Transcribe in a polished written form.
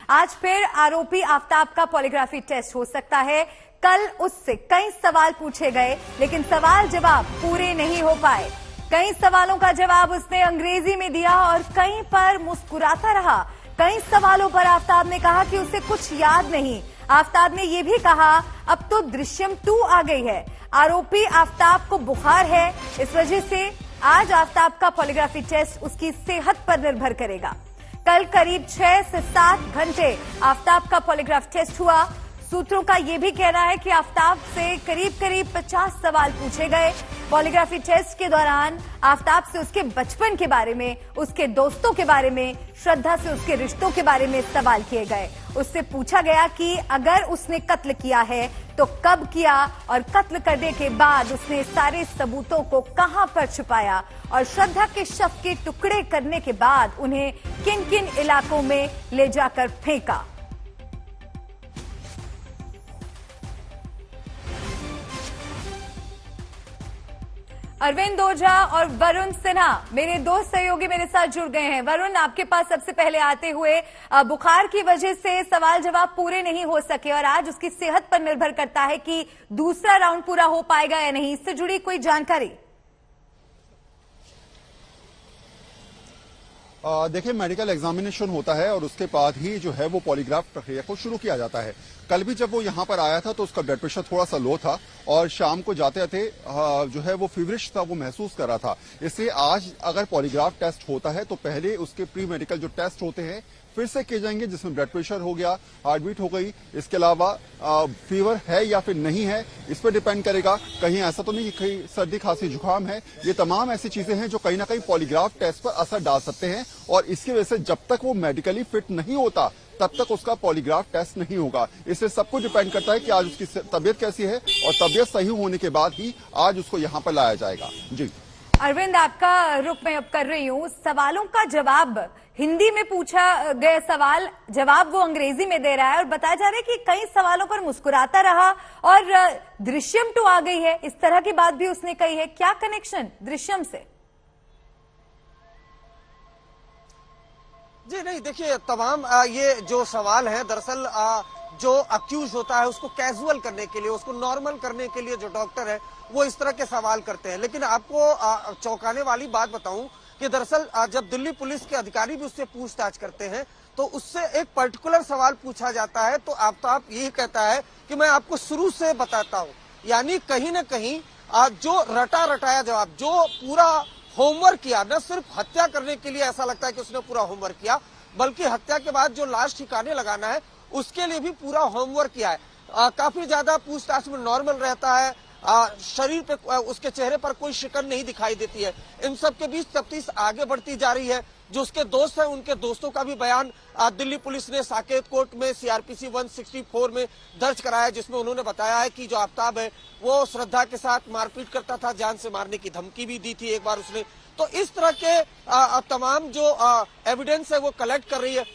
आज फिर आरोपी आफताब का पॉलीग्राफी टेस्ट हो सकता है। कल उससे कई सवाल पूछे गए, लेकिन सवाल जवाब पूरे नहीं हो पाए। कई सवालों का जवाब उसने अंग्रेजी में दिया और कहीं पर मुस्कुराता रहा। कई सवालों पर आफताब ने कहा कि उसे कुछ याद नहीं। आफताब ने यह भी कहा अब तो दृश्यम 2 आ गई है। आरोपी आफताब को बुखार है, इस वजह से आज आफताब का पॉलीग्राफी टेस्ट उसकी सेहत पर निर्भर करेगा। कल करीब 6 से 7 घंटे आफताब का पॉलीग्राफ टेस्ट हुआ। सूत्रों का यह भी कहना है कि आफताब से करीब 50 सवाल पूछे गए। पॉलीग्राफी टेस्ट के दौरान आफताब से उसके बचपन के बारे में, उसके दोस्तों के बारे में, श्रद्धा से उसके रिश्तों के बारे में सवाल किए गए। उससे पूछा गया कि अगर उसने कत्ल किया है तो कब किया और कत्ल करने के बाद उसने सारे सबूतों को कहां पर छुपाया और श्रद्धा के शव के टुकड़े करने के बाद उन्हें किन किन इलाकों में ले जाकर फेंका। अरविंद ओझा और वरुण सिन्हा मेरे दो सहयोगी मेरे साथ जुड़ गए हैं। वरुण, आपके पास सबसे पहले आते हुए, बुखार की वजह से सवाल जवाब पूरे नहीं हो सके और आज उसकी सेहत पर निर्भर करता है कि दूसरा राउंड पूरा हो पाएगा या नहीं। इससे जुड़ी कोई जानकारी? देखिए, मेडिकल एग्जामिनेशन होता है और उसके बाद ही जो है वो पॉलीग्राफ प्रक्रिया को शुरू किया जाता है। कल भी जब वो यहाँ पर आया था तो उसका ब्लड प्रेशर थोड़ा सा लो था और शाम को जाते जाते जो है वो फीवरिश था, वो महसूस कर रहा था। इसलिए आज अगर पॉलीग्राफ टेस्ट होता है तो पहले उसके प्री मेडिकल जो टेस्ट होते हैं फिर से किए जाएंगे, जिसमें ब्लड प्रेशर हो गया, हार्ट बीट हो गई, इसके अलावा फीवर है या फिर नहीं है, इस पर डिपेंड करेगा। कहीं ऐसा तो नहीं कि कहीं सर्दी खांसी जुकाम है। ये तमाम ऐसी चीजें हैं जो कहीं ना कहीं पॉलीग्राफ टेस्ट पर असर डाल सकते हैं और इसकी वजह से जब तक वो मेडिकली फिट नहीं होता तब तक उसका पॉलीग्राफ टेस्ट नहीं होगा। इससे सब कुछ डिपेंड करता है कि आज उसकी तबीयत कैसी है और तबीयत सही होने के बाद ही आज उसको यहाँ पर लाया जाएगा। जी अरविंद, आपका रुख मैं अब कर रही हूँ। सवालों का जवाब हिंदी में पूछा गया सवाल जवाब वो अंग्रेजी में दे रहा है और बताया जा रहा है कि कई सवालों पर मुस्कुराता रहा और दृश्यम 2 आ गई है, इस तरह की बात भी उसने कही है। क्या कनेक्शन दृश्यम से? जी नहीं, देखिए तमाम ये जो सवाल है दरअसल जो अक्यूज होता है उसको कैजुअल करने के लिए, उसको नॉर्मल करने के लिए जो डॉक्टर है वो इस तरह के सवाल करते हैं। लेकिन आपको चौंकाने वाली बात बताऊं कि दरअसल जब दिल्ली पुलिस के अधिकारी भी उससे पूछताछ करते हैं तो उससे एक पर्टिकुलर सवाल पूछा जाता है तो आफताब यही कहता है कि मैं आपको शुरू से बताता हूँ। यानी कहीं ना कहीं जो रटा रटाया जवाब, जो पूरा होमवर्क किया, न सिर्फ हत्या करने के लिए ऐसा लगता है कि उसने पूरा होमवर्क किया, बल्कि हत्या के बाद जो लाश ठिकाने लगाना है उसके लिए भी पूरा होमवर्क किया है। काफी ज्यादा पूछताछ में नॉर्मल रहता है, शरीर पे उसके चेहरे पर कोई शिकन नहीं दिखाई देती है। इन सब के बीच तफ्तीश आगे बढ़ती जा रही है। जो उसके दोस्त हैं उनके दोस्तों का भी बयान दिल्ली पुलिस ने साकेत कोर्ट में सीआरपीसी 164 में दर्ज कराया, जिसमें उन्होंने बताया है कि जो आफताब है वो श्रद्धा के साथ मारपीट करता था, जान से मारने की धमकी भी दी थी एक बार उसने। तो इस तरह के तमाम जो एविडेंस है वो कलेक्ट कर रही है